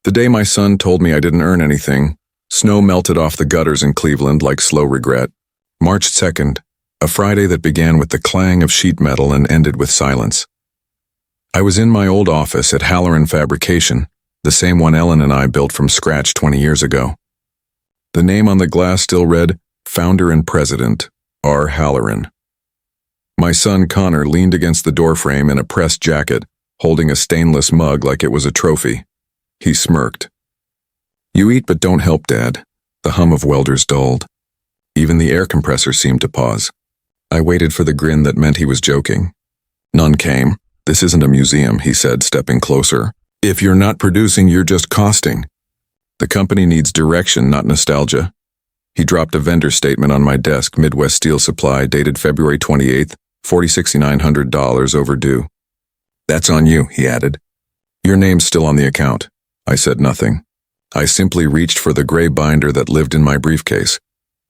The day my son told me I didn't earn anything, snow melted off the gutters in Cleveland like slow regret. March 2nd, a Friday that began with the clang of sheet metal and ended with silence. I was in my old office at Halloran Fabrication, the same one Ellen and I built from scratch 20 years ago. The name on the glass still read, Founder and President, R. Halloran. My son Connor leaned against the doorframe in a pressed jacket, holding a stainless mug like it was a trophy. He smirked. "You eat but don't help, Dad." The hum of welders dulled. Even the air compressor seemed to pause. I waited for the grin that meant he was joking. None came. "This isn't a museum," he said, stepping closer. "If you're not producing, you're just costing. The company needs direction, not nostalgia." He dropped a vendor statement on my desk, Midwest Steel Supply, dated February 28th, $46,900 overdue. "That's on you," he added. "Your name's still on the account." I said nothing. I simply reached for the gray binder that lived in my briefcase,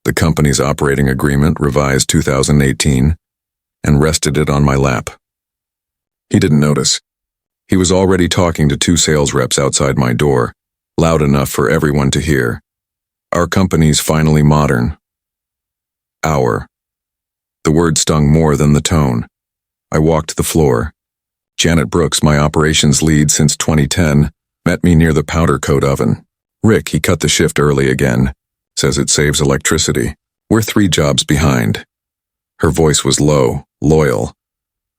the company's operating agreement, revised 2018, and rested it on my lap. He didn't notice. He was already talking to 2 sales reps outside my door, loud enough for everyone to hear. "Our company's finally modern." Our. The word stung more than the tone. I walked the floor. Janet Brooks, my operations lead since 2010, met me near the powder coat oven. "Rick, he cut the shift early again. Says it saves electricity. We're 3 jobs behind." Her voice was low, loyal.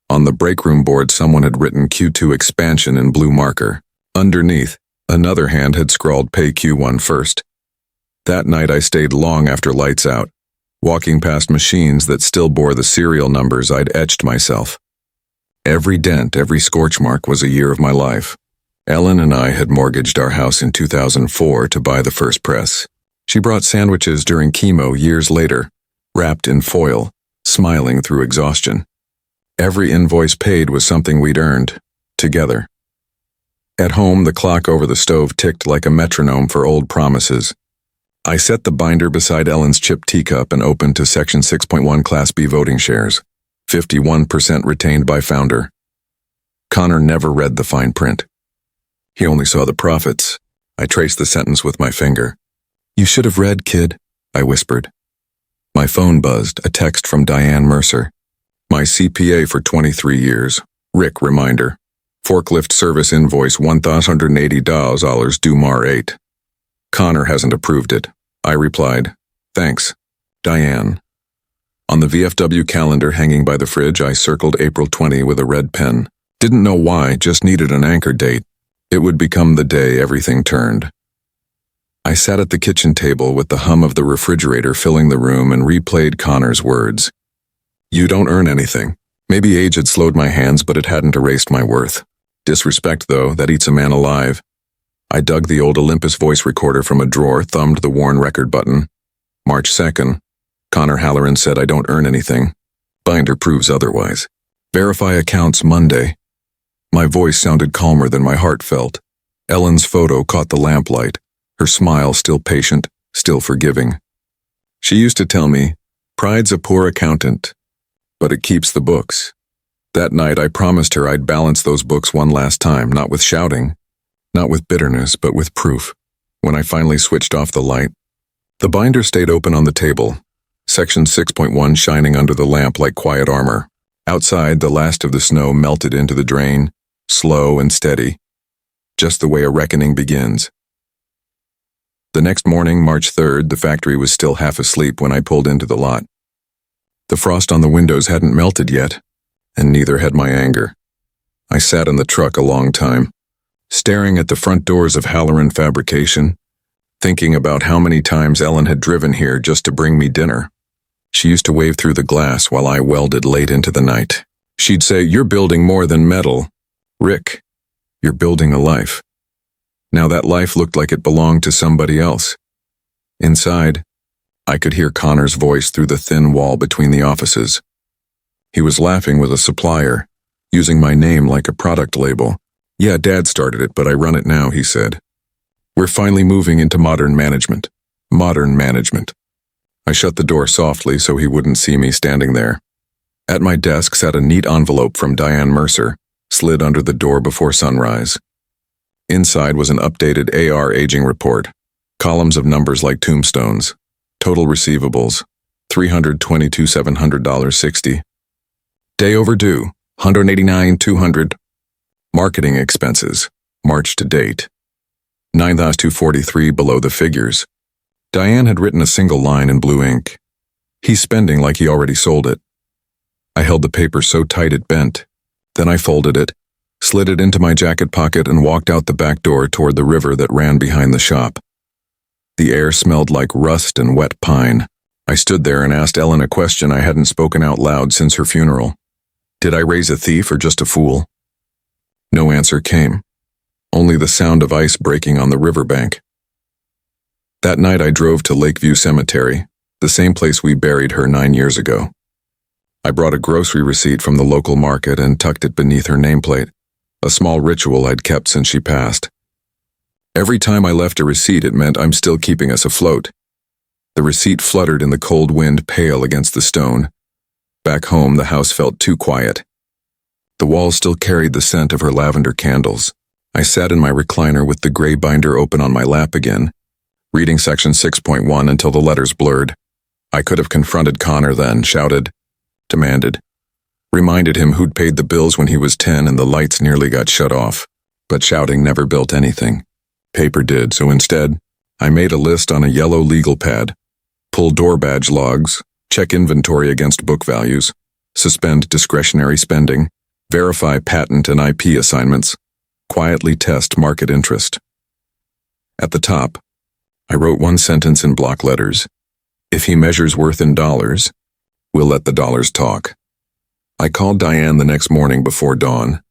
On the break room board, someone had written Q2 expansion in blue marker. Underneath, another hand had scrawled pay Q1 first. That night I stayed long after lights out, walking past machines that still bore the serial numbers I'd etched myself. Every dent, every scorch mark was a year of my life. Ellen and I had mortgaged our house in 2004 to buy the first press. She brought sandwiches during chemo years later, wrapped in foil, smiling through exhaustion. Every invoice paid was something we'd earned, together. At home, the clock over the stove ticked like a metronome for old promises. I set the binder beside Ellen's chipped teacup and opened to Section 6.1 Class B voting shares, 51% retained by Founder. Connor never read the fine print. He only saw the profits. I traced the sentence with my finger. "You should have read, kid," I whispered. My phone buzzed, a text from Diane Mercer. "My CPA for 23 years. Rick, reminder. Forklift service invoice $1,180 due Mar 8. Connor hasn't approved it." I replied, "Thanks, Diane." On the VFW calendar hanging by the fridge, I circled April 20 with a red pen. Didn't know why, just needed an anchor date. It would become the day everything turned. I sat at the kitchen table with the hum of the refrigerator filling the room and replayed Connor's words. "You don't earn anything." Maybe age had slowed my hands, but it hadn't erased my worth. Disrespect, though, that eats a man alive. I dug the old Olympus voice recorder from a drawer, thumbed the worn record button. March 2nd. Connor Halloran said I don't earn anything. Binder proves otherwise. Verify accounts Monday. My voice sounded calmer than my heart felt. Ellen's photo caught the lamplight, her smile still patient, still forgiving. She used to tell me, "Pride's a poor accountant, but it keeps the books." That night I promised her I'd balance those books one last time, not with shouting, not with bitterness, but with proof. When I finally switched off the light, the binder stayed open on the table, Section 6.1 shining under the lamp like quiet armor. Outside, the last of the snow melted into the drain, slow and steady, just the way a reckoning begins. The next morning, March 3rd, the factory was still half asleep when I pulled into the lot. The frost on the windows hadn't melted yet, and neither had my anger. I sat in the truck a long time, staring at the front doors of Halloran Fabrication, thinking about how many times Ellen had driven here just to bring me dinner. She used to wave through the glass while I welded late into the night. She'd say, "You're building more than metal. Rick, you're building a life." Now that life looked like it belonged to somebody else. Inside, I could hear Connor's voice through the thin wall between the offices. He was laughing with a supplier, using my name like a product label. "Yeah, Dad started it, but I run it now," he said. "We're finally moving into modern management." Modern management. I shut the door softly so he wouldn't see me standing there. At my desk sat a neat envelope from Diane Mercer, slid under the door before sunrise. Inside was an updated AR aging report, columns of numbers like tombstones. Total receivables, $322,700.60. Day overdue, $189,200. Marketing expenses, March to date, $9,243 below the figures. Diane had written a single line in blue ink. He's spending like he already sold it. I held the paper so tight it bent. Then I folded it, slid it into my jacket pocket, and walked out the back door toward the river that ran behind the shop. The air smelled like rust and wet pine. I stood there and asked Ellen a question I hadn't spoken out loud since her funeral. Did I raise a thief or just a fool? No answer came, only the sound of ice breaking on the riverbank. That night I drove to Lakeview Cemetery, the same place we buried her 9 years ago. I brought a grocery receipt from the local market and tucked it beneath her nameplate, a small ritual I'd kept since she passed. Every time I left a receipt, it meant I'm still keeping us afloat. The receipt fluttered in the cold wind, pale against the stone. Back home, the house felt too quiet. The walls still carried the scent of her lavender candles. I sat in my recliner with the gray binder open on my lap again, reading section 6.1 until the letters blurred. I could have confronted Connor then, shouted, demanded, reminded him who'd paid the bills when he was 10 and the lights nearly got shut off. But shouting never built anything. Paper did, so instead, I made a list on a yellow legal pad, pull door badge logs, check inventory against book values, suspend discretionary spending, verify patent and IP assignments, quietly test market interest. At the top, I wrote one sentence in block letters. If he measures worth in dollars, we'll let the dollars talk. I called Diane the next morning before dawn.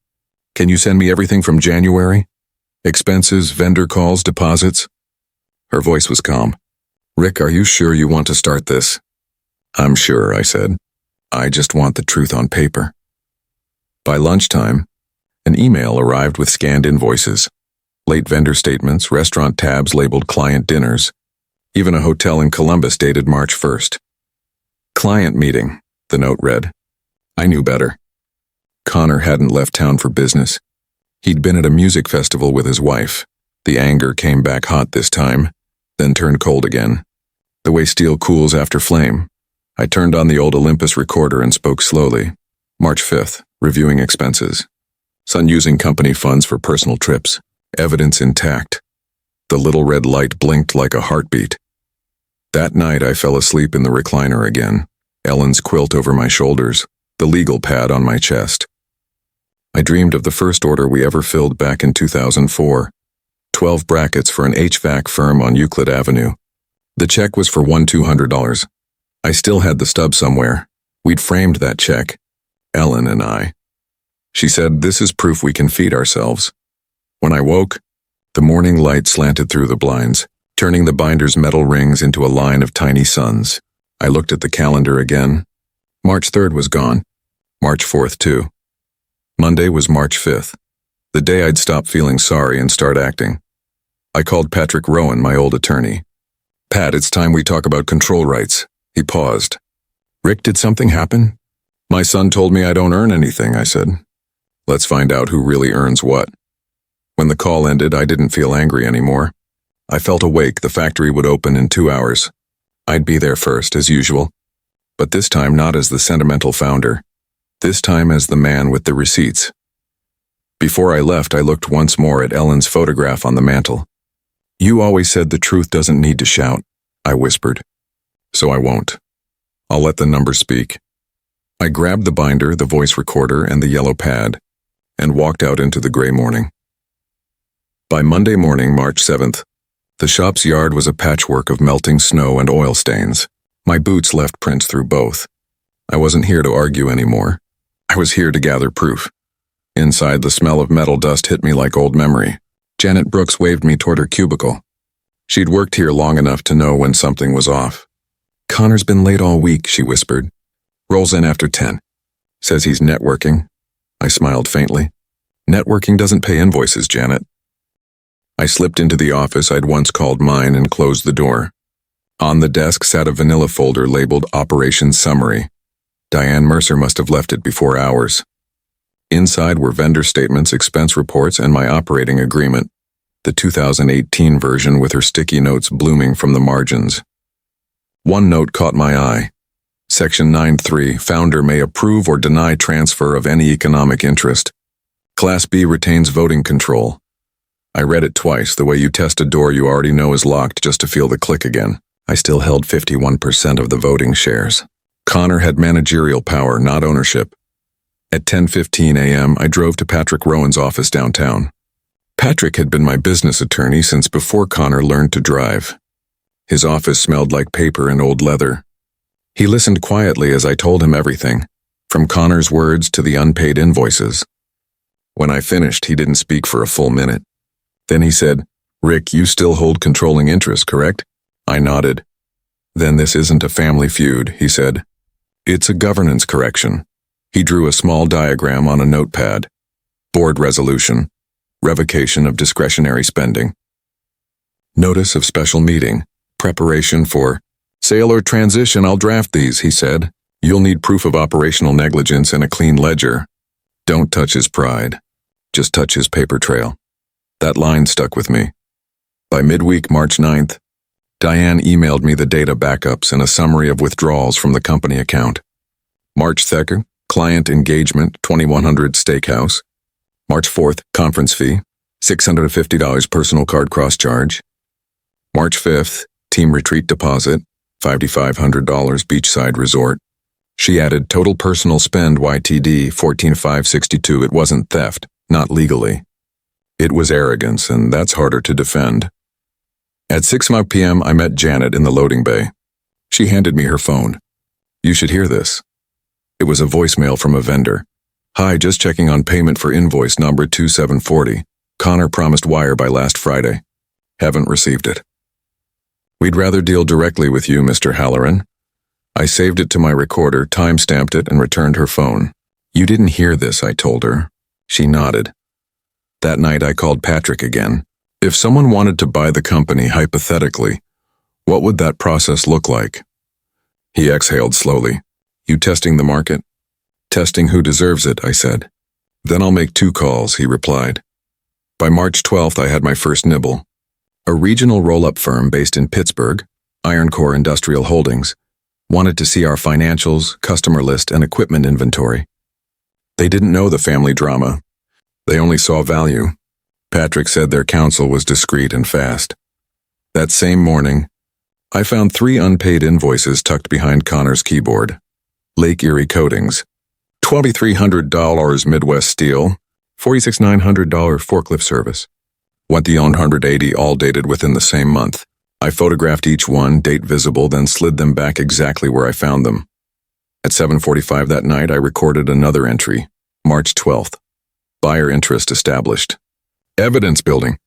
Can you send me everything from January? Expenses, vendor calls, deposits? Her voice was calm. Rick, are you sure you want to start this? I'm sure, I said. I just want the truth on paper. By lunchtime, an email arrived with scanned invoices, late vendor statements, restaurant tabs labeled client dinners, even a hotel in Columbus dated March 1st. Client meeting, the note read. I knew better. Connor hadn't left town for business. He'd been at a music festival with his wife. The anger came back hot this time, then turned cold again. The way steel cools after flame. I turned on the old Olympus recorder and spoke slowly. March 5th, reviewing expenses. Son using company funds for personal trips. Evidence intact. The little red light blinked like a heartbeat. That night I fell asleep in the recliner again, Ellen's quilt over my shoulders, the legal pad on my chest. I dreamed of the first order we ever filled back in 2004. 12 brackets for an HVAC firm on Euclid Avenue. The check was for $1,200. I still had the stub somewhere. We'd framed that check, Ellen and I. She said, this is proof we can feed ourselves. When I woke, the morning light slanted through the blinds, turning the binder's metal rings into a line of tiny suns. I looked at the calendar again. March 3rd was gone. March 4th, too. Monday was March 5th, the day I'd stop feeling sorry and start acting. I called Patrick Rowan, my old attorney. Pat, it's time we talk about control rights. He paused. Rick, did something happen? My son told me I don't earn anything, I said. Let's find out who really earns what. When the call ended, I didn't feel angry anymore. I felt awake. The factory would open in 2 hours. I'd be there first, as usual. But this time not as the sentimental founder. This time as the man with the receipts. Before I left, I looked once more at Ellen's photograph on the mantel. You always said the truth doesn't need to shout, I whispered. So I won't. I'll let the numbers speak. I grabbed the binder, the voice recorder, and the yellow pad, and walked out into the gray morning. By Monday morning, March 7th, the shop's yard was a patchwork of melting snow and oil stains. My boots left prints through both. I wasn't here to argue anymore. I was here to gather proof. Inside, the smell of metal dust hit me like old memory. Janet Brooks waved me toward her cubicle. She'd worked here long enough to know when something was off. Connor's been late all week, she whispered. Rolls in after 10. Says he's networking. I smiled faintly. Networking doesn't pay invoices, Janet. I slipped into the office I'd once called mine and closed the door. On the desk sat a vanilla folder labeled Operations Summary. Diane Mercer must have left it before hours. Inside were vendor statements, expense reports, and my operating agreement. the 2018 version with her sticky notes blooming from the margins. One note caught my eye. Section 9.3, founder may approve or deny transfer of any economic interest. Class B retains voting control. I read it twice, the way you test a door you already know is locked just to feel the click again. I still held 51% of the voting shares. Connor had managerial power, not ownership. At 10:15 a.m., I drove to Patrick Rowan's office downtown. Patrick had been my business attorney since before Connor learned to drive. His office smelled like paper and old leather. He listened quietly as I told him everything, from Connor's words to the unpaid invoices. When I finished, he didn't speak for a full minute. Then he said, "Rick, you still hold controlling interest, correct?" I nodded. "Then this isn't a family feud," he said. "It's a governance correction." He drew a small diagram on a notepad. Board resolution. Revocation of discretionary spending. Notice of special meeting. Preparation for sale or transition. I'll draft these, he said. You'll need proof of operational negligence and a clean ledger. Don't touch his pride. Just touch his paper trail. That line stuck with me. By midweek, March 9th, Diane emailed me the data backups and a summary of withdrawals from the company account. March 2nd, client engagement, $2,100 steakhouse. March 4th, conference fee, $650 personal card cross-charge. March 5th, team retreat deposit, $5,500 beachside resort. She added total personal spend YTD, $14,562. It wasn't theft, not legally. It was arrogance, and that's harder to defend. At 6 p.m., I met Janet in the loading bay. She handed me her phone. You should hear this. It was a voicemail from a vendor. Hi, just checking on payment for invoice number 2740. Connor promised wire by last Friday. Haven't received it. We'd rather deal directly with you, Mr. Halloran. I saved it to my recorder, time-stamped it, and returned her phone. You didn't hear this, I told her. She nodded. That night I called Patrick again. If someone wanted to buy the company, hypothetically, what would that process look like? He exhaled slowly. You testing the market? Testing who deserves it, I said. Then I'll make 2 calls, he replied. By March 12th, I had my first nibble. A regional roll-up firm based in Pittsburgh, Iron Core Industrial Holdings, wanted to see our financials, customer list, and equipment inventory. They didn't know the family drama. They only saw value. Patrick said their counsel was discreet and fast. That same morning, I found 3 unpaid invoices tucked behind Connor's keyboard. Lake Erie Coatings, $2,300 Midwest Steel, $46,900 forklift service. Went the 180, all dated within the same month. I photographed each one, date visible, then slid them back exactly where I found them. At 7:45 that night, I recorded another entry, March 12th. Buyer interest established. Evidence building.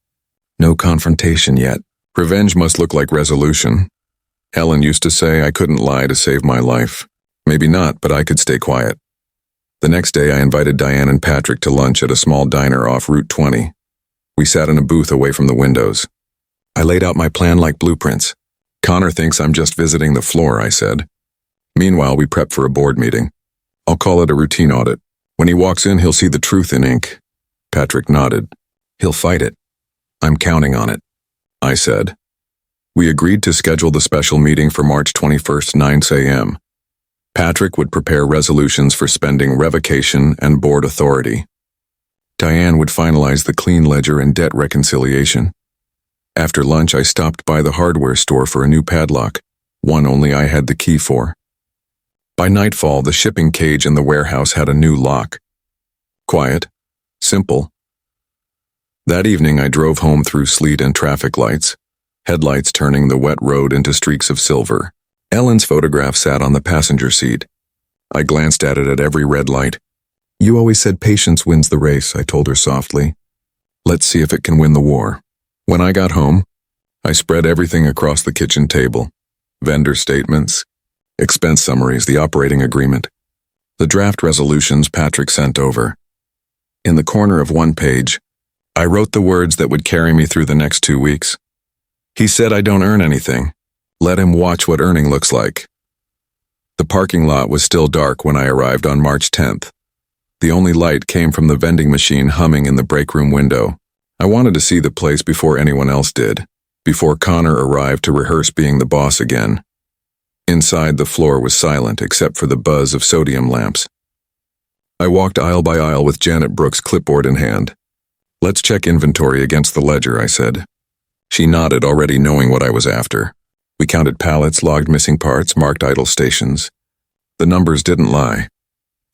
No confrontation yet. Revenge must look like resolution. Ellen used to say I couldn't lie to save my life. Maybe not, but I could stay quiet. The next day, I invited Diane and Patrick to lunch at a small diner off Route 20. We sat in a booth away from the windows. I laid out my plan like blueprints. Connor thinks I'm just visiting the floor, I said. Meanwhile, we prep for a board meeting. I'll call it a routine audit. When he walks in, he'll see the truth in ink. Patrick nodded. He'll fight it. I'm counting on it, I said. We agreed to schedule the special meeting for March 21st, 9 a.m. Patrick would prepare resolutions for spending revocation and board authority. Diane would finalize the clean ledger and debt reconciliation. After lunch, I stopped by the hardware store for a new padlock, one only I had the key for. By nightfall, the shipping cage in the warehouse had a new lock. Quiet. Simple. That evening, I drove home through sleet and traffic lights, headlights turning the wet road into streaks of silver. Ellen's photograph sat on the passenger seat. I glanced at it at every red light. You always said patience wins the race, I told her softly. Let's see if it can win the war. When I got home, I spread everything across the kitchen table. Vendor statements, expense summaries, the operating agreement, the draft resolutions Patrick sent over. In the corner of one page, I wrote the words that would carry me through the next 2 weeks. He said I don't earn anything. Let him watch what earning looks like. The parking lot was still dark when I arrived on March 10th. The only light came from the vending machine humming in the break room window. I wanted to see the place before anyone else did, before Connor arrived to rehearse being the boss again. Inside, the floor was silent except for the buzz of sodium lamps. I walked aisle by aisle with Janet Brooks' clipboard in hand. "Let's check inventory against the ledger," I said. She nodded, already knowing what I was after. We counted pallets, logged missing parts, marked idle stations. The numbers didn't lie.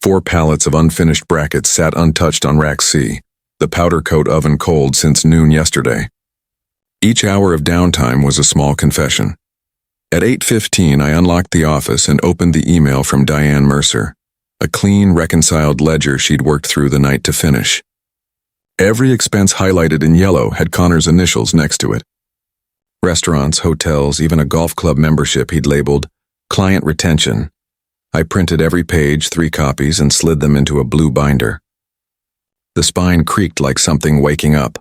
4 pallets of unfinished brackets sat untouched on rack C, the powder coat oven cold since noon yesterday. Each hour of downtime was a small confession. At 8:15, I unlocked the office and opened the email from Diane Mercer, a clean, reconciled ledger she'd worked through the night to finish. Every expense highlighted in yellow had Connor's initials next to it. Restaurants, hotels, even a golf club membership he'd labeled client retention. I printed every page, 3 copies, and slid them into a blue binder. The spine creaked like something waking up.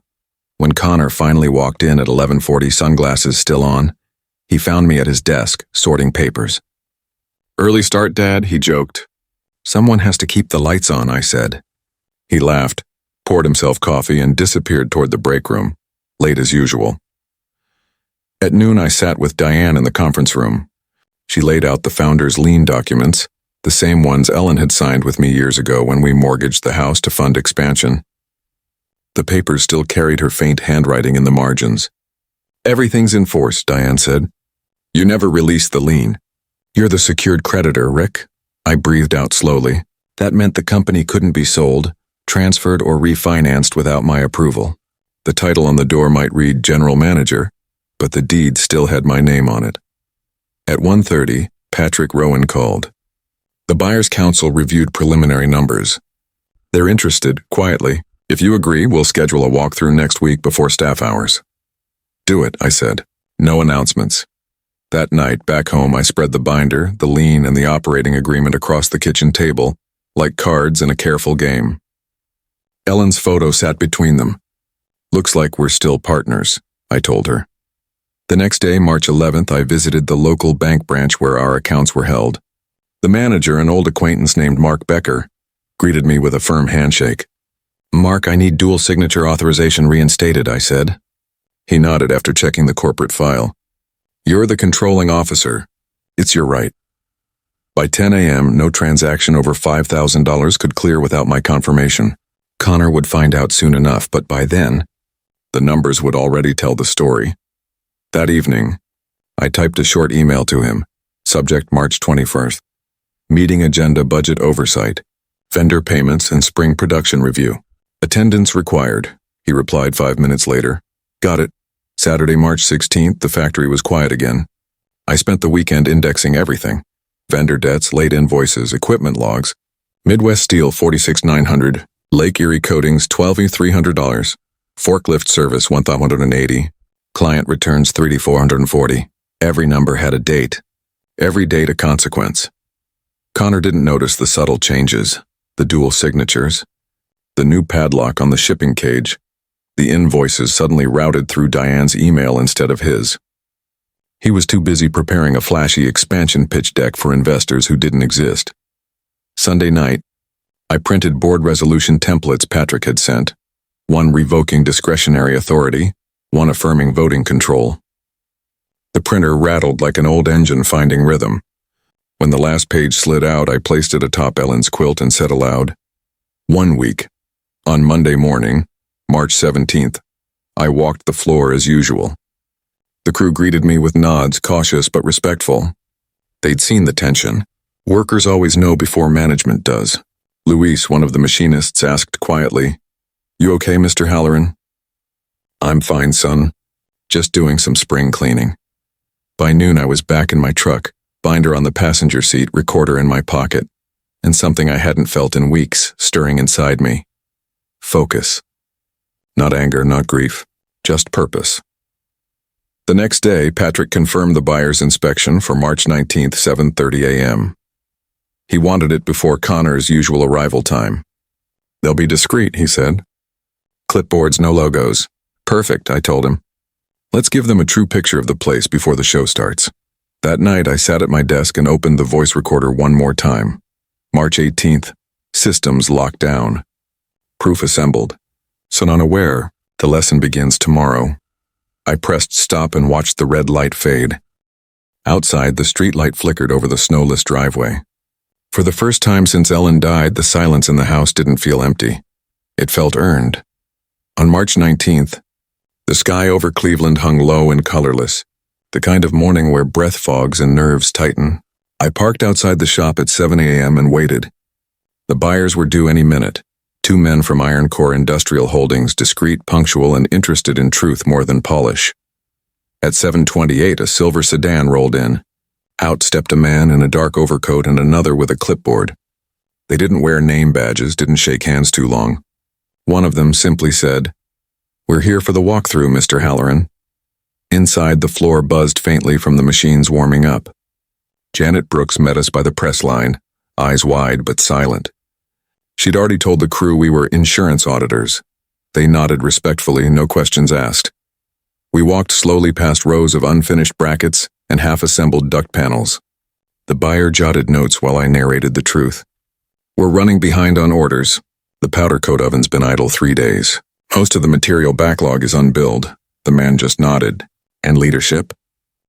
When Connor finally walked in at 11:40, sunglasses still on, he found me at his desk, sorting papers. "Early start, Dad," he joked. "Someone has to keep the lights on," I said. He laughed, poured himself coffee, and disappeared toward the break room, late as usual. At noon, I sat with Diane in the conference room. She laid out the founder's lien documents, the same ones Ellen had signed with me years ago when we mortgaged the house to fund expansion. The papers still carried her faint handwriting in the margins. "Everything's in force," Diane said. "You never released the lien. You're the secured creditor, Rick." I breathed out slowly. That meant the company couldn't be sold, transferred, or refinanced without my approval. The title on the door might read General Manager, but the deed still had my name on it. At 1:30, Patrick Rowan called. The buyer's counsel reviewed preliminary numbers. "They're interested, quietly. If you agree, we'll schedule a walkthrough next week before staff hours." "Do it," I said. No announcements. That night, back home, I spread the binder, the lien, and the operating agreement across the kitchen table, like cards in a careful game. Ellen's photo sat between them. "Looks like we're still partners," I told her. The next day, March 11th, I visited the local bank branch where our accounts were held. The manager, an old acquaintance named Mark Becker, greeted me with a firm handshake. "Mark, I need dual signature authorization reinstated," I said. He nodded after checking the corporate file. "You're the controlling officer. It's your right." By 10 a.m., no transaction over $5,000 could clear without my confirmation. Connor would find out soon enough, but by then, the numbers would already tell the story. That evening, I typed a short email to him. Subject March 21st. Meeting agenda budget oversight. Vendor payments and spring production review. Attendance required, he replied 5 minutes later. Got it. Saturday, March 16th, the factory was quiet again. I spent the weekend indexing everything. Vendor debts, late invoices, equipment logs. Midwest Steel $46,900. Lake Erie Coatings $12,300. Forklift service $1,180. Client returns $3,440. Every number had a date. Every date a consequence. Connor didn't notice the subtle changes, the dual signatures, the new padlock on the shipping cage. The invoices suddenly routed through Diane's email instead of his. He was too busy preparing a flashy expansion pitch deck for investors who didn't exist. Sunday night, I printed board resolution templates Patrick had sent, one revoking discretionary authority, one affirming voting control. The printer rattled like an old engine finding rhythm. When the last page slid out, I placed it atop Ellen's quilt and said aloud, 1 week. On Monday morning, March 17th, I walked the floor as usual. The crew greeted me with nods, cautious but respectful. They'd seen the tension. Workers always know before management does. Luis, one of the machinists, asked quietly, "You okay, Mr. Halloran?" "I'm fine, son. Just doing some spring cleaning." By noon, I was back in my truck, binder on the passenger seat, recorder in my pocket, and something I hadn't felt in weeks stirring inside me. Focus. Not anger, not grief, just purpose. The next day, Patrick confirmed the buyer's inspection for March 19th, 7:30 a.m. He wanted it before Connor's usual arrival time. "They'll be discreet," he said. "Clipboards, no logos." "Perfect," I told him. "Let's give them a true picture of the place before the show starts." That night, I sat at my desk and opened the voice recorder one more time. March 18th, systems locked down. Proof assembled. So unaware, The lesson begins tomorrow. I pressed stop and watched the red light fade. Outside, the streetlight flickered over the snowless driveway. For the first time since Ellen died, the silence in the house didn't feel empty. It felt earned. On March 19th, the sky over Cleveland hung low and colorless, the kind of morning where breath fogs and nerves tighten. I parked outside the shop at 7 a.m. and waited. The buyers were due any minute. 2 men from Iron Core Industrial Holdings, discreet, punctual, and interested in truth more than polish. At 7:28, a silver sedan rolled in. Out stepped a man in a dark overcoat and another with a clipboard. They didn't wear name badges, didn't shake hands too long. One of them simply said, "We're here for the walkthrough, Mr. Halloran." Inside, the floor buzzed faintly from the machines warming up. Janet Brooks met us by the press line, eyes wide but silent. She'd already told the crew we were insurance auditors. They nodded respectfully, no questions asked. We walked slowly past rows of unfinished brackets and half-assembled duct panels. The buyer jotted notes while I narrated the truth. "We're running behind on orders. The powder coat oven's been idle 3 days. Most of the material backlog is unbilled." The man just nodded. "And leadership?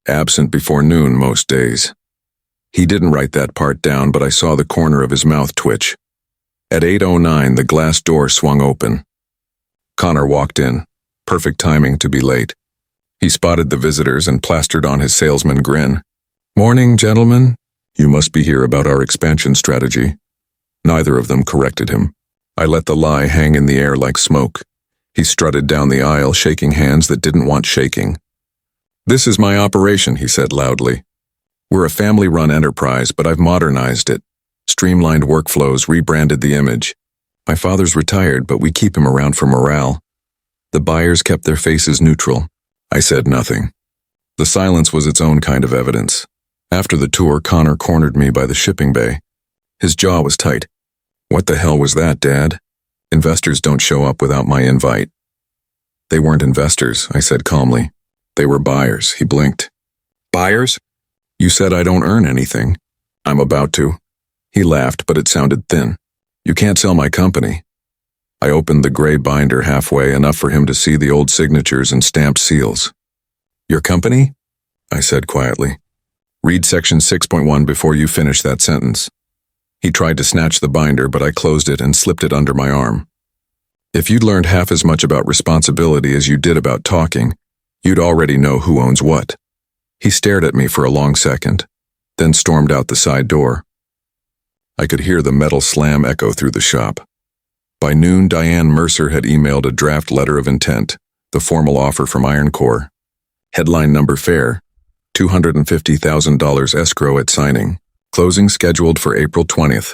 Absent before noon most days." He didn't write that part down, but I saw the corner of his mouth twitch. At 8:09, the glass door swung open. Connor walked in. Perfect timing to be late. He spotted the visitors and plastered on his salesman grin. "Morning, gentlemen. You must be here about our expansion strategy." Neither of them corrected him. I let the lie hang in the air like smoke. He strutted down the aisle, shaking hands that didn't want shaking. "This is my operation," he said loudly. "We're a family-run enterprise, but I've modernized it. Streamlined workflows, rebranded the image. My father's retired, but we keep him around for morale." The buyers kept their faces neutral. I said nothing. The silence was its own kind of evidence. After the tour, Connor cornered me by the shipping bay. His jaw was tight. "What the hell was that, Dad? Investors don't show up without my invite." "They weren't investors," I said calmly. "They were buyers." He blinked. "Buyers? You said I don't earn anything." "I'm about to." He laughed, but it sounded thin. "You can't sell my company." I opened the gray binder halfway, enough for him to see the old signatures and stamped seals. "Your company?" I said quietly. "Read section 6.1 before you finish that sentence." He tried to snatch the binder, but I closed it and slipped it under my arm. "If you'd learned half as much about responsibility as you did about talking, you'd already know who owns what." He stared at me for a long second, then stormed out the side door. I could hear the metal slam echo through the shop. By noon, Diane Mercer had emailed a draft letter of intent, the formal offer from Iron Core. Headline number fair, $250,000 escrow at signing. Closing scheduled for April 20th.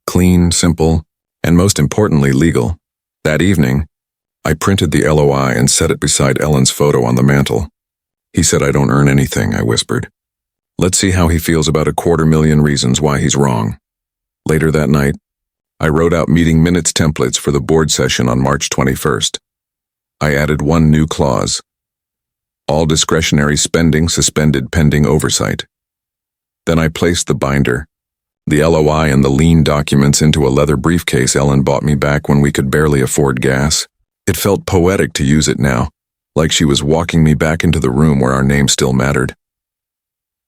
Clean, simple, and most importantly, legal. That evening, I printed the LOI and set it beside Ellen's photo on the mantel. "He said I don't earn anything," I whispered. "Let's see how he feels about 250,000 reasons why he's wrong." Later that night, I wrote out meeting minutes templates for the board session on March 21st. I added one new clause. All discretionary spending suspended pending oversight. Then I placed the binder, the LOI and the lien documents into a leather briefcase Ellen bought me back when we could barely afford gas. It felt poetic to use it now, like she was walking me back into the room where our name still mattered.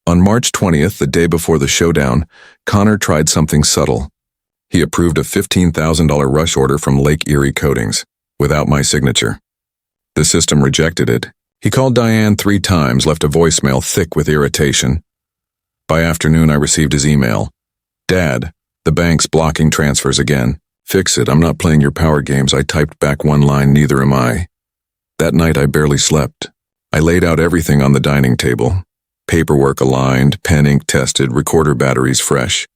On March 20th, the day before the showdown, Connor tried something subtle. He approved a $15,000 rush order from Lake Erie Coatings, without my signature. The system rejected it. He called Diane 3 times, left a voicemail thick with irritation. By afternoon, I received his email. "Dad, the bank's blocking transfers again. Fix it, I'm not playing your power games." I typed back one line, "Neither am I." That night, I barely slept. I laid out everything on the dining table. Paperwork aligned, pen ink tested, recorder batteries fresh.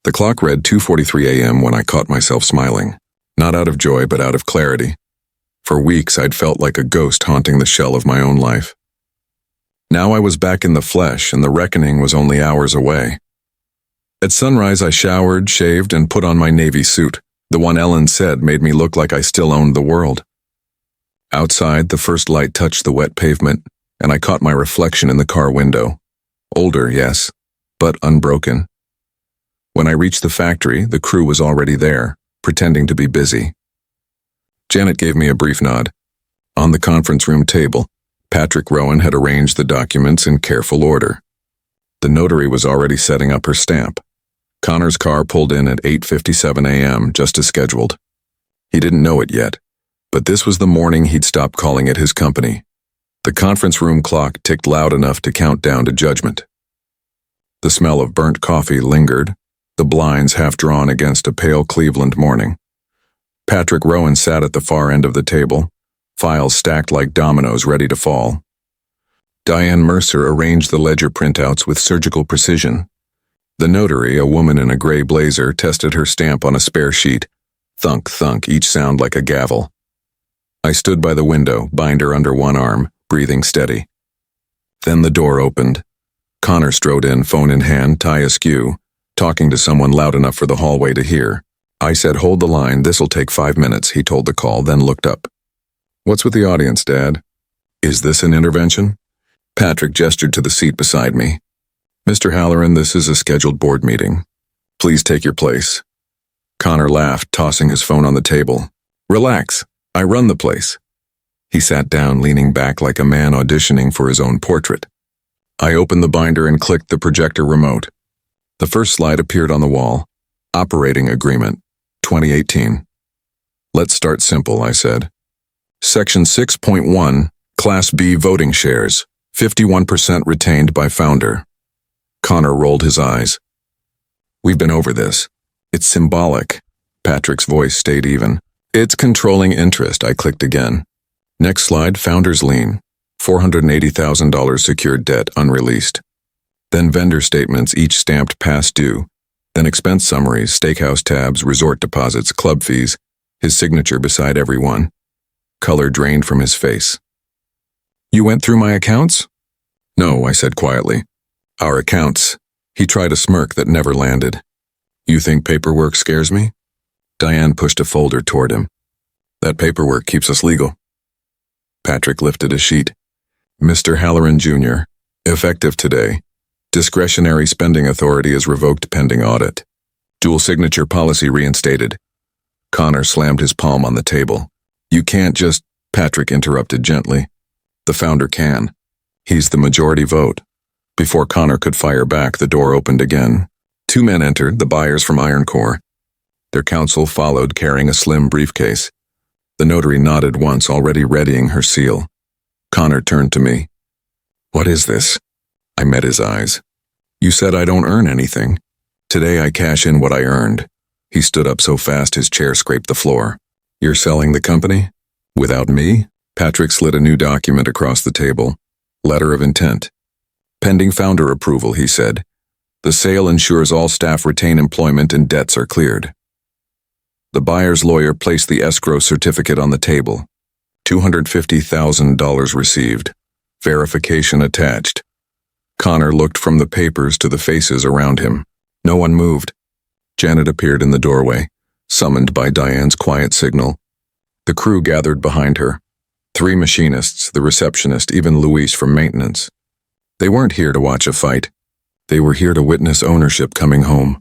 The clock read 2:43 a.m. when I caught myself smiling. Not out of joy, but out of clarity. For weeks, I'd felt like a ghost haunting the shell of my own life. Now I was back in the flesh, and the reckoning was only hours away. At sunrise, I showered, shaved, and put on my navy suit. The one Ellen said made me look like I still owned the world. Outside, the first light touched the wet pavement, and I caught my reflection in the car window. Older, yes, but unbroken. When I reached the factory, the crew was already there, pretending to be busy. Janet gave me a brief nod. On the conference room table, Patrick Rowan had arranged the documents in careful order. The notary was already setting up her stamp. Connor's car pulled in at 8:57 a.m., just as scheduled. He didn't know it yet, but this was the morning he'd stop calling it his company. The conference room clock ticked loud enough to count down to judgment. The smell of burnt coffee lingered, the blinds half drawn against a pale Cleveland morning. Patrick Rowan sat at the far end of the table, files stacked like dominoes ready to fall. Diane Mercer arranged the ledger printouts with surgical precision. The notary, a woman in a gray blazer, tested her stamp on a spare sheet. Thunk, thunk, each sound like a gavel. I stood by the window, binder under one arm, breathing steady. Then the door opened. Connor strode in, phone in hand, tie askew, talking to someone loud enough for the hallway to hear. I said, "Hold the line, this'll take 5 minutes," he told the call, then looked up. "What's with the audience, Dad? Is this an intervention?" Patrick gestured to the seat beside me. "Mr. Halloran, this is a scheduled board meeting. Please take your place." Connor laughed, tossing his phone on the table. "Relax, I run the place." He sat down, leaning back like a man auditioning for his own portrait. I opened the binder and clicked the projector remote. The first slide appeared on the wall. Operating Agreement, 2018. "Let's start simple," I said. Section 6.1, Class B voting shares, 51% retained by founder. Connor rolled his eyes. "We've been over this. It's symbolic." Patrick's voice stayed even. "It's controlling interest," I clicked again. Next slide, founder's lien, $480,000 secured debt unreleased. Then vendor statements, each stamped past due. Then expense summaries, steakhouse tabs, resort deposits, club fees, his signature beside every one. Color drained from his face. "You went through my accounts?" "No," I said quietly. "Our accounts." He tried a smirk that never landed. "You think paperwork scares me?" Diane pushed a folder toward him. "That paperwork keeps us legal." Patrick lifted a sheet. "Mr. Halloran Jr., effective today. Discretionary spending authority is revoked pending audit. Dual signature policy reinstated." Connor slammed his palm on the table. "You can't just," Patrick interrupted gently. "The founder can. He's the majority vote." Before Connor could fire back, the door opened again. 2 men entered, the buyers from Iron Core. Their counsel followed, carrying a slim briefcase. The notary nodded once, already readying her seal. Connor turned to me. "What is this?" I met his eyes. "You said I don't earn anything. Today I cash in what I earned." He stood up so fast his chair scraped the floor. "You're selling the company? Without me?" Patrick slid a new document across the table. Letter of intent. "Pending founder approval," he said. "The sale ensures all staff retain employment and debts are cleared." The buyer's lawyer placed the escrow certificate on the table. $250,000 received. Verification attached. Connor looked from the papers to the faces around him. No one moved. Janet appeared in the doorway, summoned by Diane's quiet signal. The crew gathered behind her. 3 machinists, the receptionist, even Luis from maintenance. They weren't here to watch a fight. They were here to witness ownership coming home.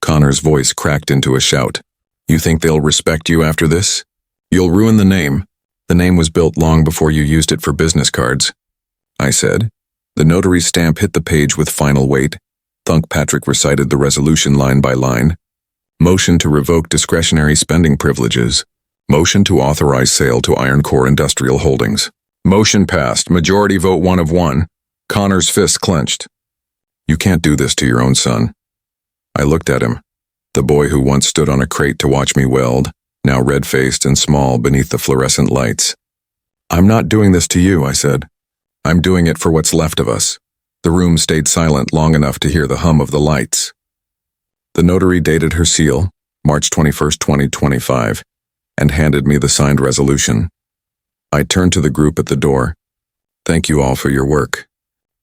Connor's voice cracked into a shout. "You think they'll respect you after this? You'll ruin the name. The name was built long before you used it for business cards." I said. The notary's stamp hit the page with final weight. Thunk. Patrick recited the resolution line by line. Motion to revoke discretionary spending privileges. Motion to authorize sale to Iron Core Industrial Holdings. Motion passed. Majority vote 1 of 1. Connor's fist clenched. "You can't do this to your own son." I looked at him. The boy who once stood on a crate to watch me weld, now red-faced and small beneath the fluorescent lights. "I'm not doing this to you," I said. "I'm doing it for what's left of us." The room stayed silent long enough to hear the hum of the lights. The notary dated her seal, March 21st, 2025, and handed me the signed resolution. I turned to the group at the door. "Thank you all for your work.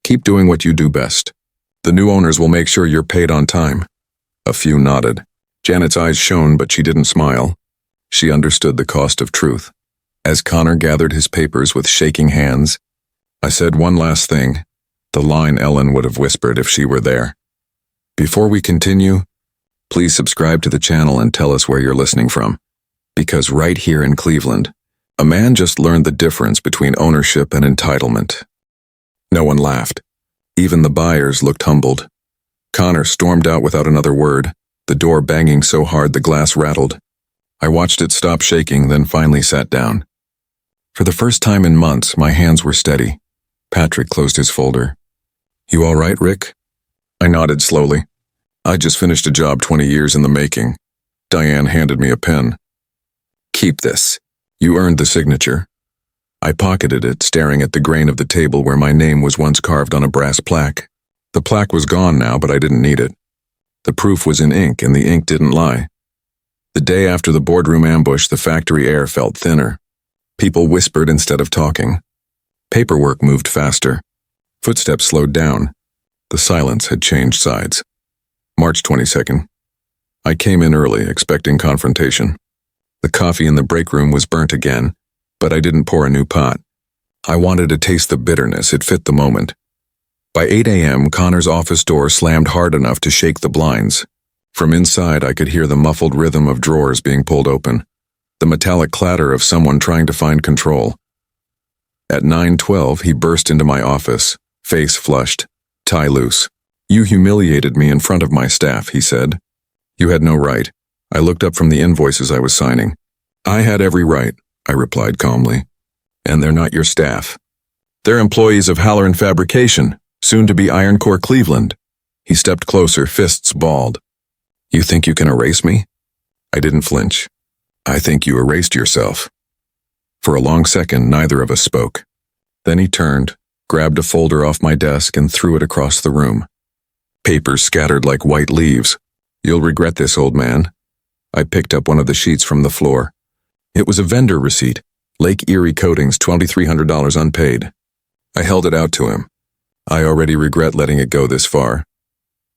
Keep doing what you do best. The new owners will make sure you're paid on time." A few nodded. Janet's eyes shone, but she didn't smile. She understood the cost of truth. As Connor gathered his papers with shaking hands, I said one last thing, the line Ellen would have whispered if she were there. "Before we continue, please subscribe to the channel and tell us where you're listening from. Because right here in Cleveland, A man just learned the difference between ownership and entitlement. No one laughed. Even the buyers looked humbled. Connor stormed out without another word, the door banging so hard the glass rattled. I watched it stop shaking, then finally sat down. For the first time in months, my hands were steady. Patrick closed his folder. "You all right, Rick?" I nodded slowly. "I just finished a job 20 years in the making." Diane handed me a pen. "Keep this. You earned the signature." I pocketed it, staring at the grain of the table where my name was once carved on a brass plaque. The plaque was gone now, but I didn't need it. The proof was in ink, and the ink didn't lie. The day after the boardroom ambush, the factory air felt thinner. People whispered instead of talking. Paperwork moved faster. Footsteps slowed down. The silence had changed sides. March 22nd. I came in early, expecting confrontation. The coffee in the break room was burnt again, but I didn't pour a new pot. I wanted to taste the bitterness. It fit the moment. By 8 a.m., Connor's office door slammed hard enough to shake the blinds. From inside, I could hear the muffled rhythm of drawers being pulled open, the metallic clatter of someone trying to find control. At 9:12, he burst into my office, face flushed, tie loose. "You humiliated me in front of my staff," he said. "You had no right." I looked up from the invoices I was signing. "I had every right," I replied calmly. "And they're not your staff. They're employees of Halloran Fabrication, soon to be Iron Core Cleveland." He stepped closer, fists balled. "You think you can erase me?" I didn't flinch. "I think you erased yourself." For a long second, neither of us spoke. Then he turned, grabbed a folder off my desk, and threw it across the room. Papers scattered like white leaves. "You'll regret this, old man." I picked up one of the sheets from the floor. It was a vendor receipt, Lake Erie Coatings, $2,300 unpaid. I held it out to him. "I already regret letting it go this far."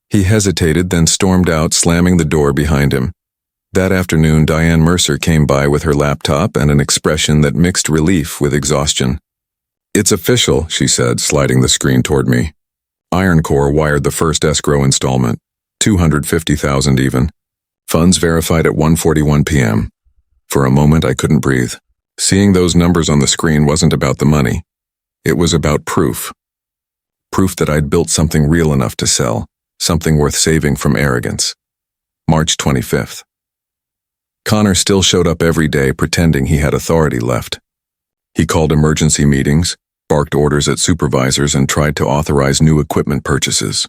He hesitated, then stormed out, slamming the door behind him. That afternoon, Diane Mercer came by with her laptop and an expression that mixed relief with exhaustion. "It's official," she said, sliding the screen toward me. Iron Core wired the first escrow installment, $250,000 even. Funds verified at 1:41 p.m. For a moment, I couldn't breathe. Seeing those numbers on the screen wasn't about the money. It was about proof. Proof that I'd built something real enough to sell, something worth saving from arrogance. March 25th. Connor still showed up every day pretending he had authority left. He called emergency meetings, barked orders at supervisors, and tried to authorize new equipment purchases.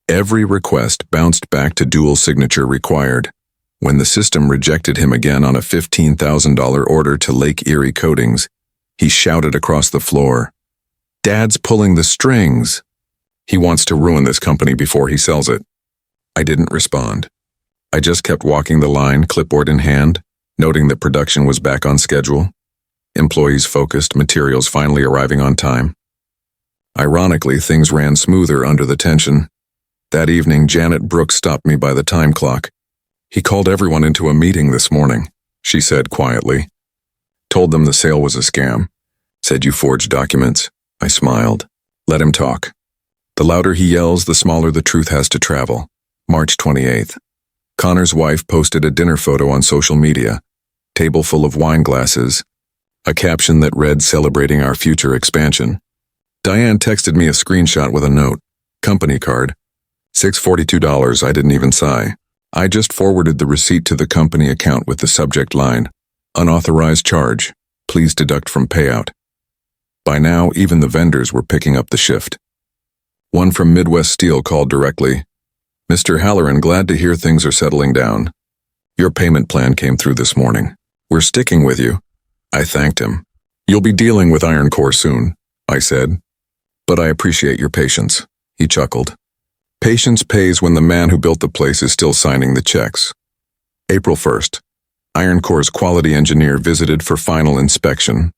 Every request bounced back to dual signature required. When the system rejected him again on a $15,000 order to Lake Erie Coatings, he shouted across the floor, "Dad's pulling the strings. He wants to ruin this company before he sells it." I didn't respond. I just kept walking the line, clipboard in hand, noting that production was back on schedule. Employees focused, materials finally arriving on time. Ironically, things ran smoother under the tension. That evening, Janet Brooks stopped me by the time clock. "He called everyone into a meeting this morning," she said quietly. "Told them the sale was a scam. Said you forged documents." I smiled. "Let him talk. The louder he yells, the smaller the truth has to travel." March 28th. Connor's wife posted a dinner photo on social media. Table full of wine glasses. A caption that read, "Celebrating our future expansion." Diane texted me a screenshot with a note. Company card. $642. I didn't even sigh. I just forwarded the receipt to the company account with the subject line, "Unauthorized charge. Please deduct from payout." By now, even the vendors were picking up the shift. One from Midwest Steel called directly. "Mr. Halloran, glad to hear things are settling down. Your payment plan came through this morning. We're sticking with you." I thanked him. "You'll be dealing with Iron Core soon," I said. "But I appreciate your patience." He chuckled. Patience pays when the man who built the place is still signing the checks. April 1st. Iron Core's quality engineer visited for final inspection.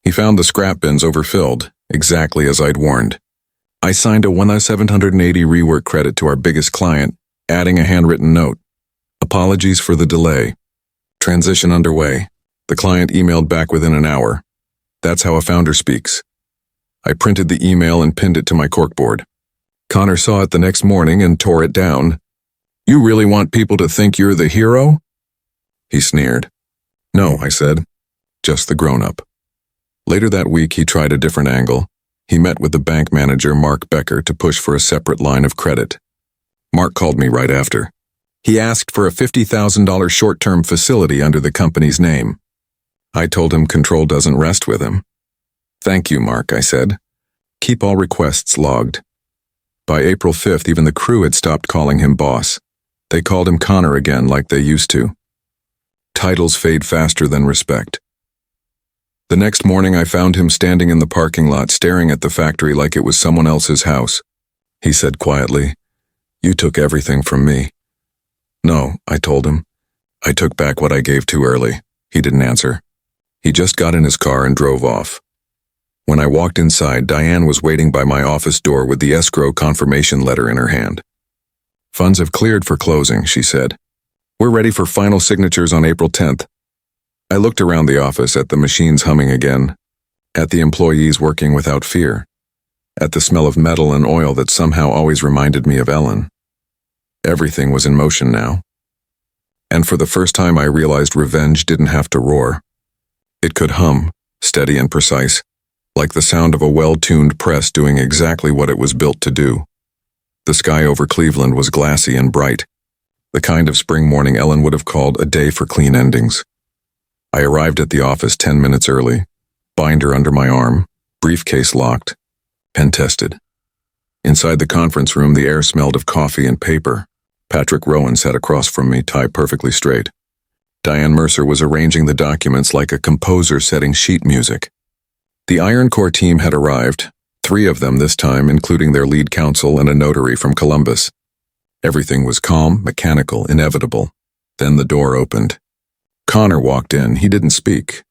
He found the scrap bins overfilled, exactly as I'd warned. I signed a 1,780 rework credit to our biggest client, adding a handwritten note. "Apologies for the delay. Transition underway." The client emailed back within an hour. That's how a founder speaks. I printed the email and pinned it to my corkboard. Connor saw it the next morning and tore it down. "You really want people to think you're the hero?" He sneered. "No," I said. just the grown-up. Later that week, he tried a different angle. He met with the bank manager, Mark Becker, to push for a separate line of credit. Mark called me right after. He asked for a $50,000 short-term facility under the company's name. I told him control doesn't rest with him. "Thank you, Mark," I said. "Keep all requests logged." By April 5th, even the crew had stopped calling him boss. They called him Connor again like they used to. Titles fade faster than respect. The next morning, I found him standing in the parking lot staring at the factory like it was someone else's house. He said quietly, "You took everything from me." "No," I told him. "I took back what I gave too early." He didn't answer. He just got in his car and drove off. When I walked inside, Diane was waiting by my office door with the escrow confirmation letter in her hand. "Funds have cleared for closing," she said. "We're ready for final signatures on April 10th. I looked around the office at the machines humming again, at the employees working without fear, at the smell of metal and oil that somehow always reminded me of Ellen. Everything was in motion now. And for the first time I realized revenge didn't have to roar. It could hum, steady and precise, like the sound of a well-tuned press doing exactly what it was built to do. The sky over Cleveland was glassy and bright, the kind of spring morning Ellen would have called a day for clean endings. I arrived at the office 10 minutes early, binder under my arm, briefcase locked, pen tested. Inside the conference room, the air smelled of coffee and paper. Patrick Rowan sat across from me, tie perfectly straight. Diane Mercer was arranging the documents like a composer setting sheet music. The Iron Core team had arrived, 3 of them this time, including their lead counsel and a notary from Columbus. Everything was calm, mechanical, inevitable. Then the door opened. Connor walked in. He didn't speak.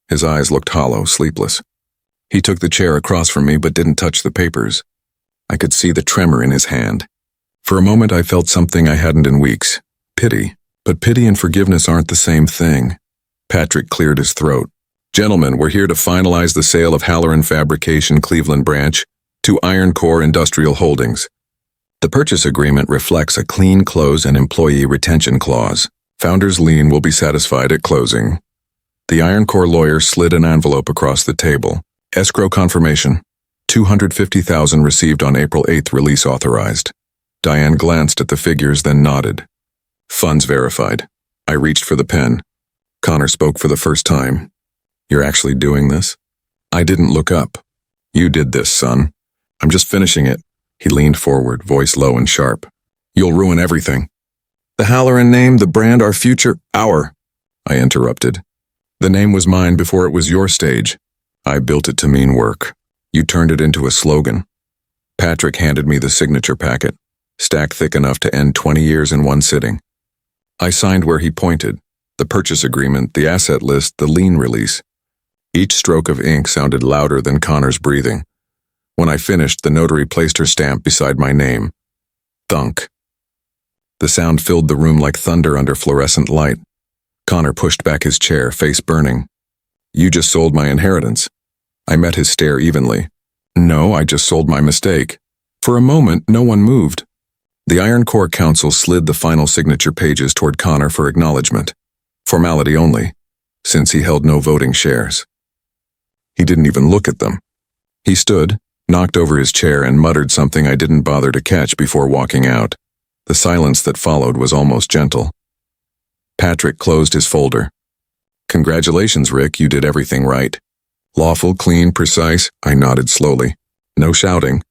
His eyes looked hollow, sleepless. He took the chair across from me but didn't touch the papers. I could see the tremor in his hand. For a moment I felt something I hadn't in weeks. Pity. But pity and forgiveness aren't the same thing. Patrick cleared his throat. "Gentlemen, we're here to finalize the sale of Halloran Fabrication Cleveland branch to Iron Core Industrial Holdings. The purchase agreement reflects a clean close and employee retention clause. Founder's lien will be satisfied at closing." The Iron Core lawyer slid an envelope across the table. "Escrow confirmation. $250,000 received on April 8th, release authorized." Diane glanced at the figures, then nodded. "Funds verified." I reached for the pen. Connor spoke for the first time. "You're actually doing this?" I didn't look up. "You did this, son. I'm just finishing it." He leaned forward, voice low and sharp. "You'll ruin everything." "The Halloran name, the brand, our future, our," I interrupted. "The name was mine before it was your stage. I built it to mean work. You turned it into a slogan." Patrick handed me the signature packet, stacked thick enough to end 20 years in one sitting. I signed where he pointed, the purchase agreement, the asset list, the lien release. Each stroke of ink sounded louder than Connor's breathing. When I finished, the notary placed her stamp beside my name. Thunk. The sound filled the room like thunder under fluorescent light. Connor pushed back his chair, face burning. "You just sold my inheritance." I met his stare evenly. "No, I just sold my mistake." For a moment, no one moved. The Iron Core counsel slid the final signature pages toward Connor for acknowledgement. Formality only, since he held no voting shares. He didn't even look at them. He stood, knocked over his chair, and muttered something I didn't bother to catch before walking out. The silence that followed was almost gentle. Patrick closed his folder. "Congratulations, Rick, you did everything right. Lawful, clean, precise." I nodded slowly. "No shouting.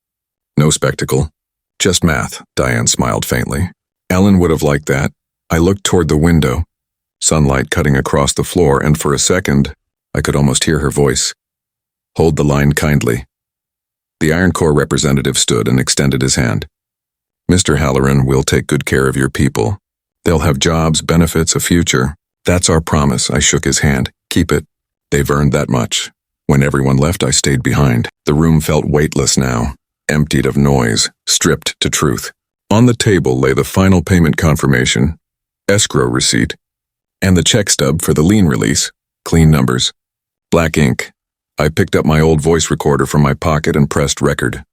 No spectacle. Just math." Diane smiled faintly. "Ellen would have liked that." I looked toward the window, sunlight cutting across the floor, and for a second, I could almost hear her voice. "Hold the line kindly." The Iron Core representative stood and extended his hand. "Mr. Halloran, we'll take good care of your people. They'll have jobs, benefits, a future. That's our promise." I shook his hand. "Keep it. They've earned that much." When everyone left, I stayed behind. The room felt weightless now, emptied of noise, stripped to truth. On the table lay the final payment confirmation, escrow receipt, and the check stub for the lien release. Clean numbers. Black ink. I picked up my old voice recorder from my pocket and pressed record.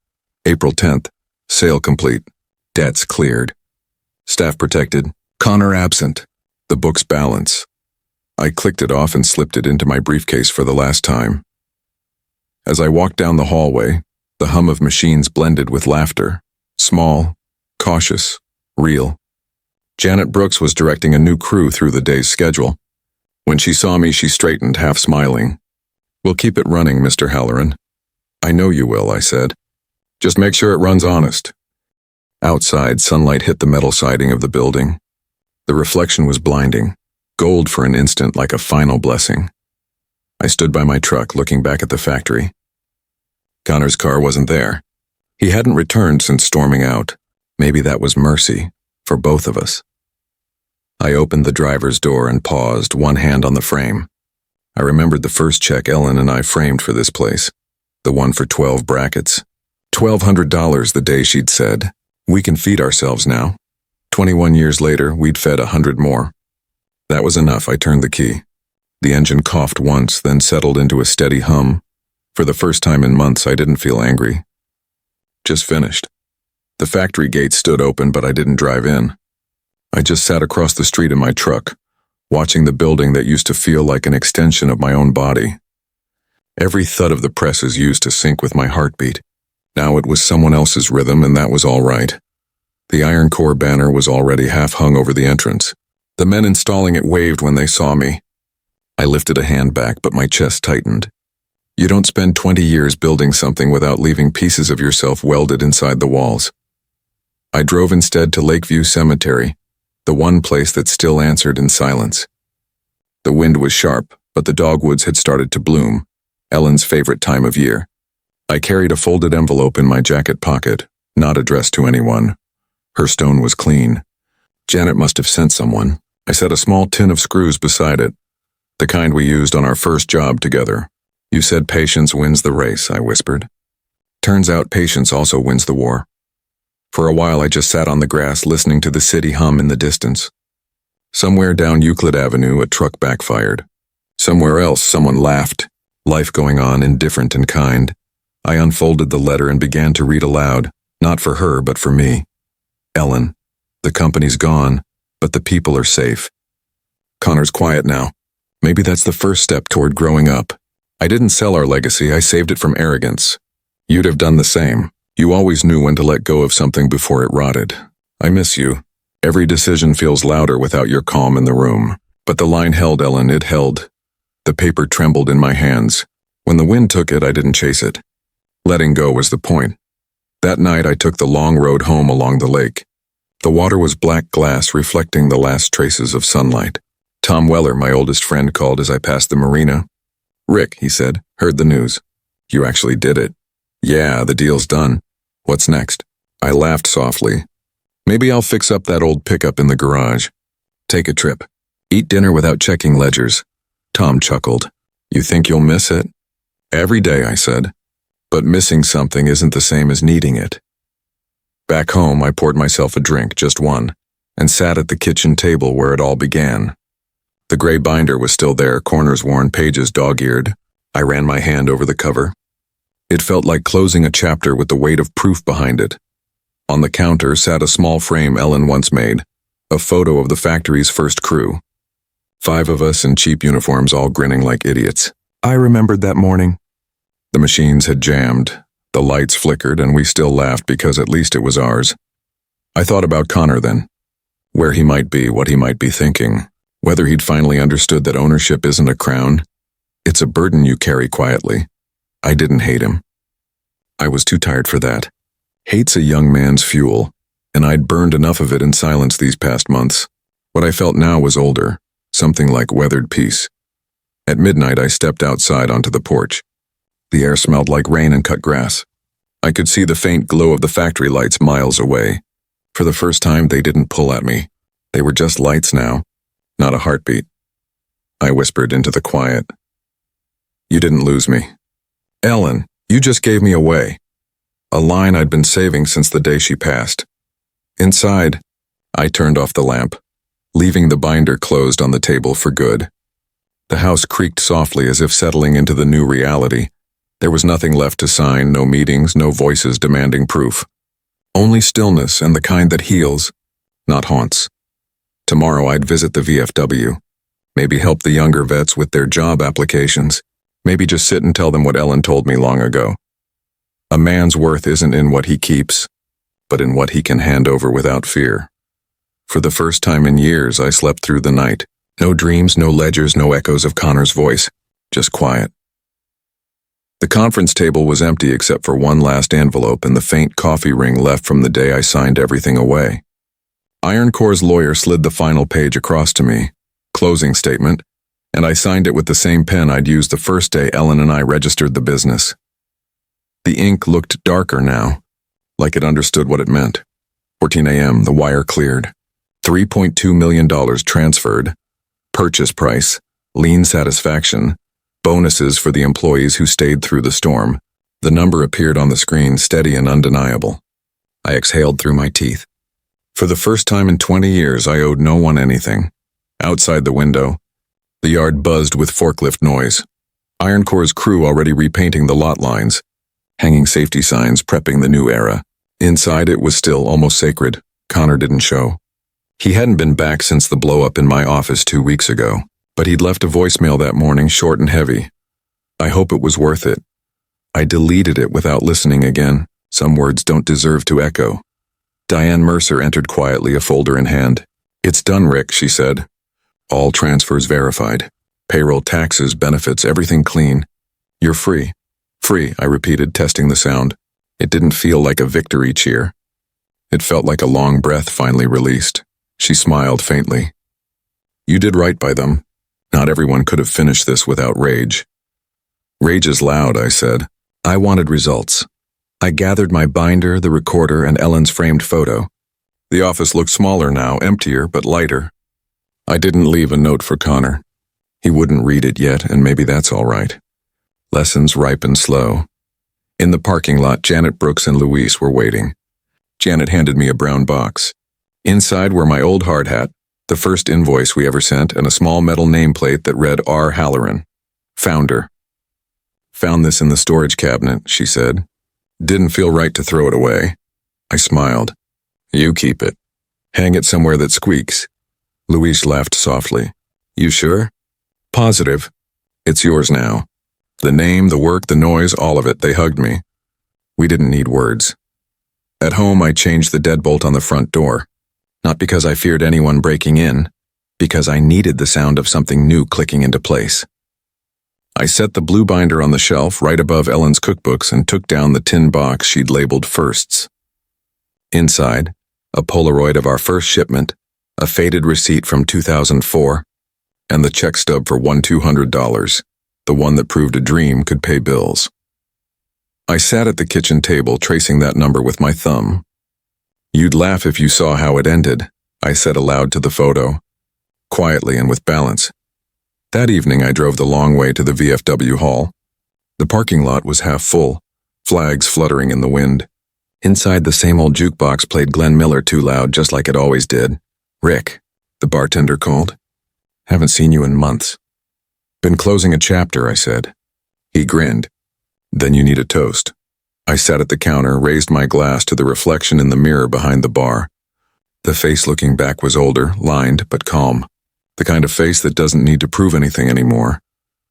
April 10th. Sale complete. Debts cleared. Staff protected. Connor absent. The book's balance. I clicked it off and slipped it into my briefcase for the last time. As I walked down the hallway, the hum of machines blended with laughter. Small, cautious, real. Janet Brooks was directing a new crew through the day's schedule. When she saw me, she straightened, half smiling. "We'll keep it running, Mr. Halloran." "I know you will," I said. "Just make sure it runs honest." Outside, sunlight hit the metal siding of the building. The reflection was blinding, gold for an instant like a final blessing. I stood by my truck, looking back at the factory. Connor's car wasn't there. He hadn't returned since storming out. Maybe that was mercy, for both of us. I opened the driver's door and paused, one hand on the frame. I remembered the first check Ellen and I framed for this place, the one for 12 brackets. $1,200 the day she'd said, "We can feed ourselves now." 21 years later, we'd fed 100 more. That was enough. I turned the key. The engine coughed once, then settled into a steady hum. For the first time in months, I didn't feel angry. Just finished. The factory gate stood open, but I didn't drive in. I just sat across the street in my truck, watching the building that used to feel like an extension of my own body. Every thud of the presses used to sync with my heartbeat. Now it was someone else's rhythm, and that was all right. The Iron Core banner was already half hung over the entrance. The men installing it waved when they saw me. I lifted a hand back, but my chest tightened. You don't spend 20 years building something without leaving pieces of yourself welded inside the walls. I drove instead to Lakeview Cemetery, the one place that still answered in silence. The wind was sharp, but the dogwoods had started to bloom, Ellen's favorite time of year. I carried a folded envelope in my jacket pocket, not addressed to anyone. Her stone was clean. Janet must have sent someone. I set a small tin of screws beside it, the kind we used on our first job together. "You said patience wins the race," I whispered. Turns out patience also wins the war. For a while I just sat on the grass listening to the city hum in the distance. Somewhere down Euclid Avenue a truck backfired. Somewhere else someone laughed, life going on, indifferent and kind. I unfolded the letter and began to read aloud, not for her but for me. "Ellen, the company's gone, but the people are safe. Connor's quiet now. Maybe that's the first step toward growing up. I didn't sell our legacy, I saved it from arrogance. You'd have done the same. You always knew when to let go of something before it rotted. I miss you. Every decision feels louder without your calm in the room." But the line held, Ellen, it held. The paper trembled in my hands. When the wind took it, I didn't chase it. Letting go was the point. That night I took the long road home along the lake. The water was black glass, reflecting the last traces of sunlight. Tom Weller, my oldest friend, called as I passed the marina. "Rick," he said, "heard the news. You actually did it." "Yeah, the deal's done. What's next?" I laughed softly. "Maybe I'll fix up that old pickup in the garage. Take a trip. Eat dinner without checking ledgers." Tom chuckled. "You think you'll miss it?" "Every day," I said. "But missing something isn't the same as needing it." Back home, I poured myself a drink, just one, and sat at the kitchen table where it all began. The gray binder was still there, corners worn, pages dog-eared. I ran my hand over the cover. It felt like closing a chapter with the weight of proof behind it. On the counter sat a small frame Ellen once made, a photo of the factory's first crew. 5 of us in cheap uniforms, all grinning like idiots. I remembered that morning. The machines had jammed, the lights flickered, and we still laughed because at least it was ours. I thought about Connor then, where he might be, what he might be thinking, whether he'd finally understood that ownership isn't a crown. It's a burden you carry quietly. I didn't hate him. I was too tired for that. Hate's a young man's fuel, and I'd burned enough of it in silence these past months. What I felt now was older, something like weathered peace. At midnight, I stepped outside onto the porch. The air smelled like rain and cut grass. I could see the faint glow of the factory lights miles away. For the first time, they didn't pull at me. They were just lights now, not a heartbeat. I whispered into the quiet. "You didn't lose me. Ellen, you just gave me away." A line I'd been saving since the day she passed. Inside, I turned off the lamp, leaving the binder closed on the table for good. The house creaked softly as if settling into the new reality. There was nothing left to sign, no meetings, no voices demanding proof. Only stillness, and the kind that heals, not haunts. Tomorrow I'd visit the VFW. Maybe help the younger vets with their job applications. Maybe just sit and tell them what Ellen told me long ago. A man's worth isn't in what he keeps, but in what he can hand over without fear. For the first time in years, I slept through the night. No dreams, no ledgers, no echoes of Connor's voice. Just quiet. The conference table was empty except for one last envelope and the faint coffee ring left from the day I signed everything away. Ironcore's lawyer slid the final page across to me, closing statement, and I signed it with the same pen I'd used the first day Ellen and I registered the business. The ink looked darker now, like it understood what it meant. 14 a.m., the wire cleared. $3.2 million transferred. Purchase price, lien satisfaction, bonuses for the employees who stayed through the storm. The number appeared on the screen, steady and undeniable. I exhaled through my teeth. For the first time in 20 years, I owed no one anything. Outside the window, the yard buzzed with forklift noise. Ironcore's crew already repainting the lot lines, hanging safety signs, prepping the new era. Inside, it was still almost sacred. Connor didn't show. He hadn't been back since the blow-up in my office 2 weeks ago, but he'd left a voicemail that morning, short and heavy. I hope it was worth it. I deleted it without listening again. Some words don't deserve to echo. Diane Mercer entered quietly, a folder in hand. "It's done, Rick," she said. "All transfers verified. Payroll, taxes, benefits, everything clean. You're free." "Free," I repeated, testing the sound. It didn't feel like a victory cheer. It felt like a long breath finally released. She smiled faintly. "You did right by them. Not everyone could have finished this without rage." "Rage is loud," I said. I wanted results. I gathered my binder, the recorder, and Ellen's framed photo. The office looked smaller now, emptier but lighter. I didn't leave a note for Connor. He wouldn't read it yet, and maybe that's all right. Lessons ripen slow. In the parking lot, Janet Brooks and Louise were waiting. Janet handed me a brown box. Inside were my old hard hat, the first invoice we ever sent, and a small metal nameplate that read R. Halloran, founder. "Found this in the storage cabinet," she said. "Didn't feel right to throw it away." I smiled. "You keep it. Hang it somewhere that squeaks." Louise laughed softly. "You sure?" "Positive. It's yours now." The name, the work, the noise, all of it, they hugged me. We didn't need words. At home, I changed the deadbolt on the front door. Not because I feared anyone breaking in, because I needed the sound of something new clicking into place. I set the blue binder on the shelf right above Ellen's cookbooks and took down the tin box she'd labeled firsts. Inside, a Polaroid of our first shipment, a faded receipt from 2004, and the check stub for $1,200, the one that proved a dream could pay bills. I sat at the kitchen table tracing that number with my thumb. "You'd laugh if you saw how it ended," I said aloud to the photo, quietly and with balance. That evening I drove the long way to the VFW hall. The parking lot was half full, flags fluttering in the wind. Inside, the same old jukebox played Glenn Miller too loud, just like it always did. "Rick," the bartender called. "Haven't seen you in months." "Been closing a chapter," I said. He grinned. "Then you need a toast." I sat at the counter, raised my glass to the reflection in the mirror behind the bar. The face looking back was older, lined, but calm. The kind of face that doesn't need to prove anything anymore.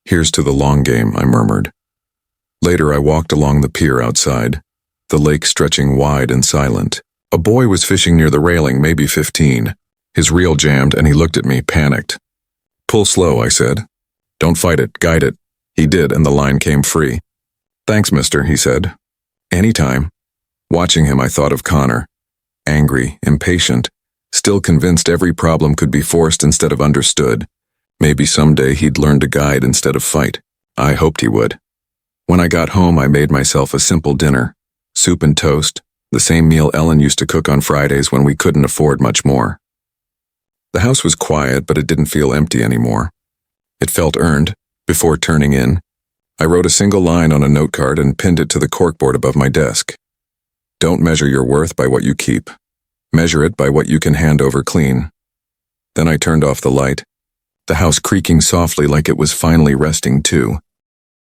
"Here's to the long game," I murmured. Later I walked along the pier outside, the lake stretching wide and silent. A boy was fishing near the railing, maybe 15. His reel jammed and he looked at me, panicked. "Pull slow," I said. "Don't fight it, guide it." He did, and the line came free. "Thanks, mister," he said. "Anytime." Watching him, I thought of Connor. Angry, impatient, still convinced every problem could be forced instead of understood. Maybe someday he'd learn to guide instead of fight. I hoped he would. When I got home, I made myself a simple dinner. Soup and toast, the same meal Ellen used to cook on Fridays when we couldn't afford much more. The house was quiet, but it didn't feel empty anymore. It felt earned. Before turning in, I wrote a single line on a note card and pinned it to the corkboard above my desk. "Don't measure your worth by what you keep. Measure it by what you can hand over clean." Then I turned off the light, the house creaking softly like it was finally resting too.